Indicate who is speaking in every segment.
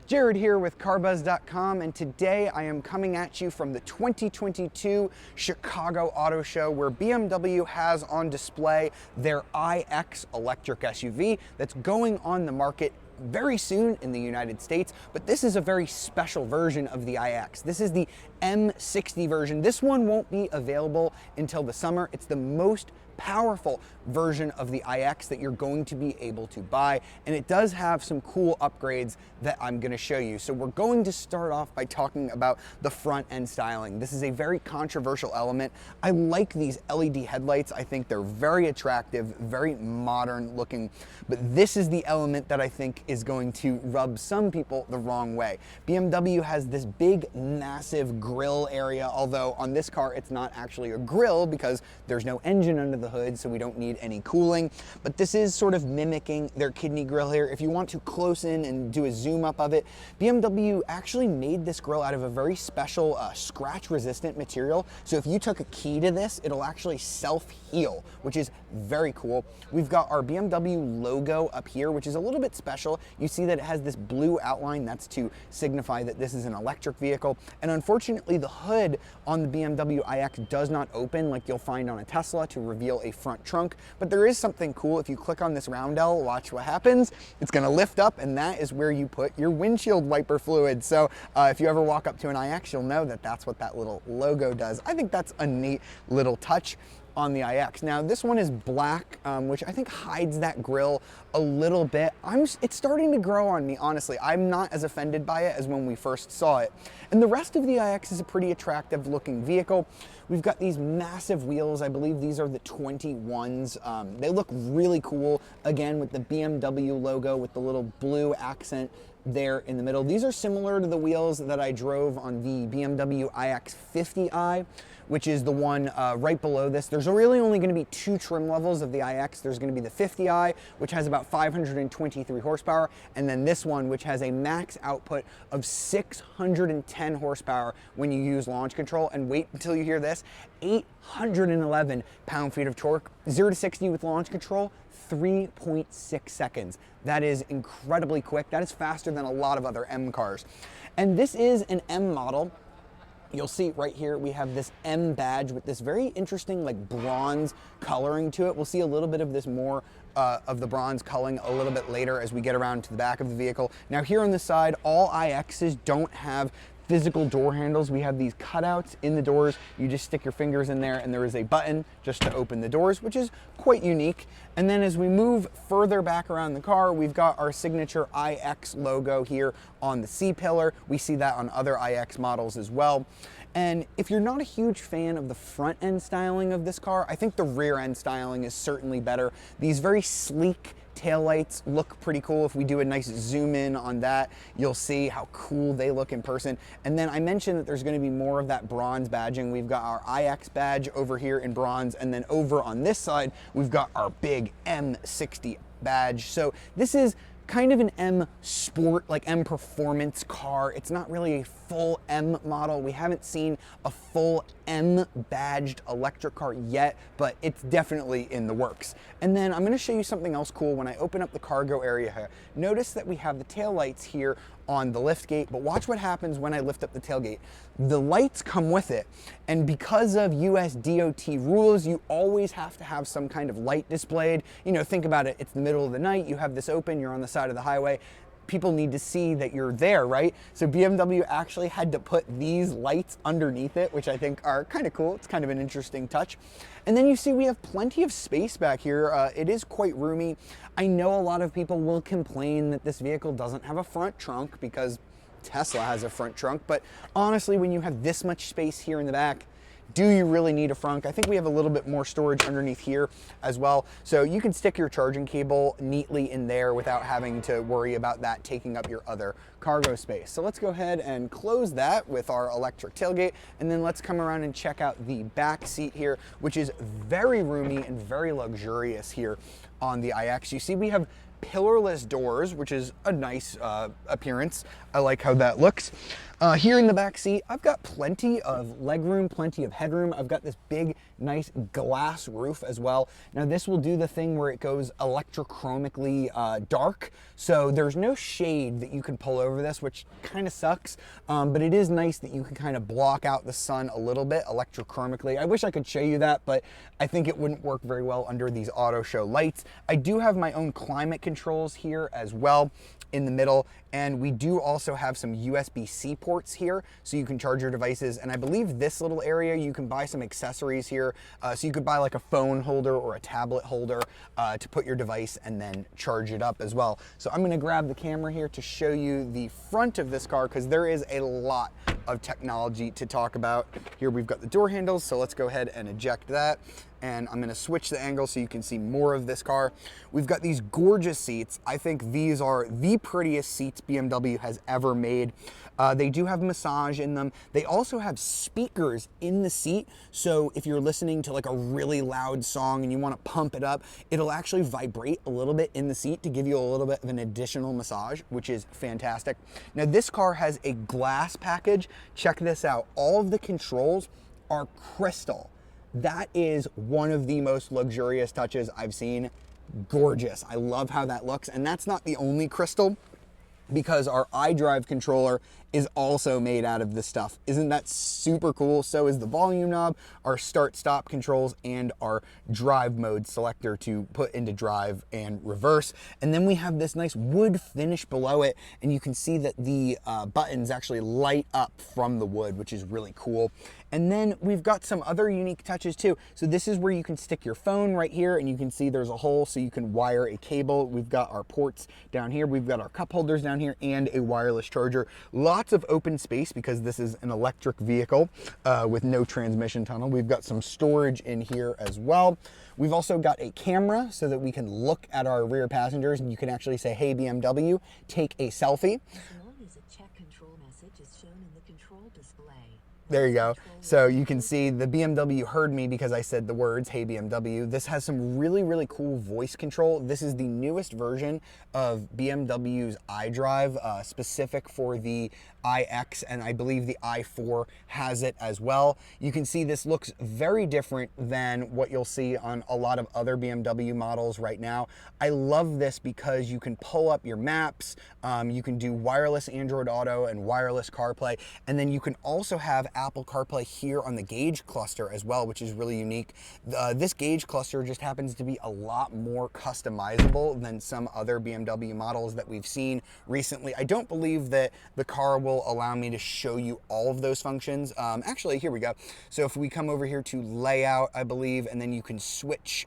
Speaker 1: Jared here with carbuzz.com, and today I am coming at you from the 2022 Chicago Auto Show, where BMW has on display their iX electric SUV that's going on the market very soon in the United States, but this is a very special version of the iX. This is the M60 version. This one won't be available until the summer. It's the most powerful version of the iX that you're going to be able to buy, and it does have some cool upgrades that I'm going to show you. So we're going to start off by talking about the front end styling. This is a very controversial element. I like these LED headlights. I think they're very attractive, very modern looking, but this is the element that I think is going to rub some people the wrong way. BMW has this big, massive grille area, although on this car it's not actually a grille because there's no engine under the hood, so we don't need any cooling, but this is sort of mimicking their kidney grille here. If you want to close in and do a zoom up of it, BMW actually made this grille out of a very special scratch resistant material. So if you took a key to this, it'll actually self-heal, which is very cool. We've got our BMW logo up here, which is a little bit special. You see that it has this blue outline. That's to signify that this is an electric vehicle. And unfortunately, the hood on the BMW iX does not open like you'll find on a Tesla to reveal a front trunk, but there is something cool. If you click on this roundel, watch what happens. It's gonna lift up, and that is where you put your windshield wiper fluid. So if you ever walk up to an iX, you'll know that that's what that little logo does. I think that's a neat little touch on the iX. Now this one is black, which I think hides that grille a little bit. It's starting to grow on me, honestly. I'm not as offended by it as when we first saw it. And the rest of the iX is a pretty attractive looking vehicle. We've got these massive wheels. I believe these are the 21s. They look really cool, again, with the BMW logo with the little blue accent there in the middle. These are similar to the wheels that I drove on the BMW iX50i, which is the one right below this. There's really only going to be two trim levels of the iX. There's going to be the 50i, which has about 523 horsepower, and then this one, which has a max output of 610 horsepower when you use launch control. And wait until you hear this, 811 pound-feet of torque, 0 to 60 with launch control, 3.6 seconds. That is incredibly quick. That is faster than a lot of other M cars. And this is an M model. You'll see right here, we have this M badge with this very interesting like bronze coloring to it. We'll see a little bit of this more of the bronze coloring a little bit later as we get around to the back of the vehicle. Now here on the side, all iXs don't have physical door handles. We have these cutouts in the doors. You just stick your fingers in there and there is a button just to open the doors, which is quite unique. And then as we move further back around the car, we've got our signature iX logo here on the C-pillar. We see that on other iX models as well. And if you're not a huge fan of the front end styling of this car, I think the rear end styling is certainly better. These very sleek taillights look pretty cool. If we do a nice zoom in on that, you'll see how cool they look in person. And then I mentioned that there's going to be more of that bronze badging. We've got our iX badge over here in bronze, and then over on this side, we've got our big M60 badge. So this is kind of an M sport, like M performance car. It's not really a full M model. We haven't seen a full M badged electric car yet, but it's definitely in the works. And then I'm gonna show you something else cool. When I open up the cargo area here, notice that we have the tail lights here on the lift gate, but watch what happens when I lift up the tailgate. The lights come with it, and because of US DOT rules, you always have to have some kind of light displayed. You know, think about it, it's the middle of the night, you have this open, you're on the side of the highway. People need to see that you're there, right? So BMW actually had to put these lights underneath it, which I think are kind of cool. It's kind of an interesting touch. And then you see we have plenty of space back here. It is quite roomy. I know a lot of people will complain that this vehicle doesn't have a front trunk because Tesla has a front trunk, but honestly, when you have this much space here in the back, do you really need a front? I think we have a little bit more storage underneath here as well. So you can stick your charging cable neatly in there without having to worry about that taking up your other cargo space. So let's go ahead and close that with our electric tailgate, and then let's come around and check out the back seat here, which is very roomy and very luxurious here on the iX. You see we have pillarless doors, which is a nice appearance. I like how that looks. Here in the back seat, I've got plenty of legroom, plenty of headroom. I've got this big, nice glass roof as well. Now this will do the thing where it goes electrochromically dark, so there's no shade that you can pull over this, which kind of sucks, but it is nice that you can kind of block out the sun a little bit electrochromically. I wish I could show you that, but I think it wouldn't work very well under these auto show lights. I do have my own climate controls here as well in the middle, and we do also have some USB-C ports here so you can charge your devices. And I believe this little area you can buy some accessories here, so you could buy like a phone holder or a tablet holder to put your device and then charge it up as well. So I'm going to grab the camera here to show you the front of this car, because there is a lot of technology to talk about. Here we've got the door handles, so let's go ahead and eject that. And I'm going to switch the angle so you can see more of this car. We've got these gorgeous seats. I think these are the prettiest seats BMW has ever made. They do have massage in them. They also have speakers in the seat, so if you're listening to like a really loud song and you want to pump it up, it'll actually vibrate a little bit in the seat to give you a little bit of an additional massage, which is fantastic. Now this car has a glass package. Check this out. All of the controls are crystal. That is one of the most luxurious touches I've seen. Gorgeous. I love how that looks. And that's not the only crystal, because our Idrive controller is also made out of this stuff. Isn't that super cool? So is the volume knob, our start-stop controls, and our drive mode selector to put into drive and reverse. And then we have this nice wood finish below it, and you can see that the buttons actually light up from the wood, which is really cool. And then we've got some other unique touches too. So this is where you can stick your phone right here, and you can see there's a hole so you can wire a cable. We've got our ports down here. We've got our cup holders down here and a wireless charger. Lots of open space because this is an electric vehicle with no transmission tunnel. We've got some storage in here as well. We've also got a camera so that we can look at our rear passengers, and you can actually say, "Hey BMW, take a selfie."
Speaker 2: As long as a check control message is shown in the control display.
Speaker 1: There you go. So you can see the BMW heard me because I said the words, "Hey BMW." This has some really, really cool voice control. This is the newest version of BMW's iDrive, specific for the iX, and I believe the i4 has it as well. You can see this looks very different than what you'll see on a lot of other BMW models right now. I love this because you can pull up your maps, you can do wireless Android Auto and wireless CarPlay, and then you can also have Apple CarPlay here on the gauge cluster as well, which is really unique. This gauge cluster just happens to be a lot more customizable than some other BMW models that we've seen recently. I don't believe that the car will allow me to show you all of those functions. Actually, here we go. So if we come over here to layout, I believe, and then you can switch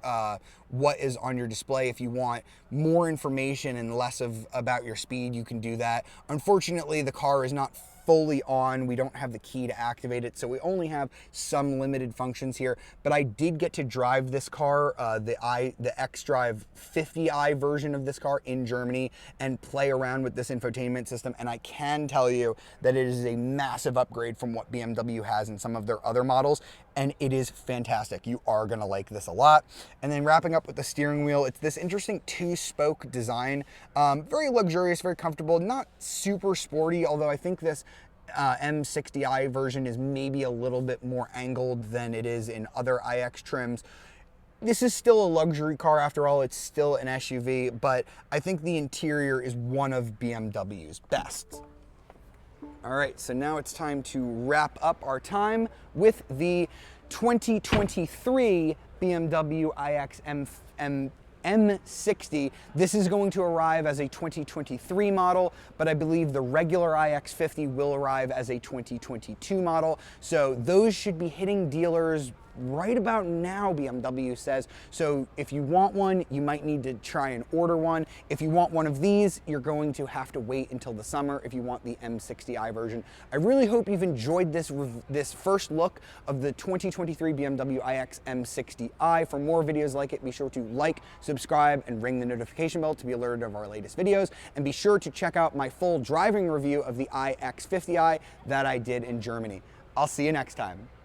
Speaker 1: what is on your display. If you want more information and less about your speed, you can do that. Unfortunately, the car is not fully on. We don't have the key to activate it, so we only have some limited functions here. But I did get to drive this car, the xDrive 50i version of this car in Germany, and play around with this infotainment system, and I can tell you that it is a massive upgrade from what BMW has in some of their other models, and it is fantastic. You are gonna like this a lot. And then wrapping up with the steering wheel, it's this interesting two-spoke design, very luxurious, very comfortable, not super sporty, although I think this M60i version is maybe a little bit more angled than it is in other iX trims. This is still a luxury car after all. It's still an SUV, but I think the interior is one of BMW's best. All right, so now it's time to wrap up our time with the 2023 BMW iX M60. This is going to arrive as a 2023 model, but I believe the regular iX50 will arrive as a 2022 model. So those should be hitting dealers right about now, BMW says. So if you want one, you might need to try and order one. If you want one of these, you're going to have to wait until the summer if you want the M60i version. I really hope you've enjoyed this first look of the 2023 BMW iX M60i. For more videos like it, be sure to like, subscribe, and ring the notification bell to be alerted of our latest videos. And be sure to check out my full driving review of the iX50i that I did in Germany. I'll see you next time.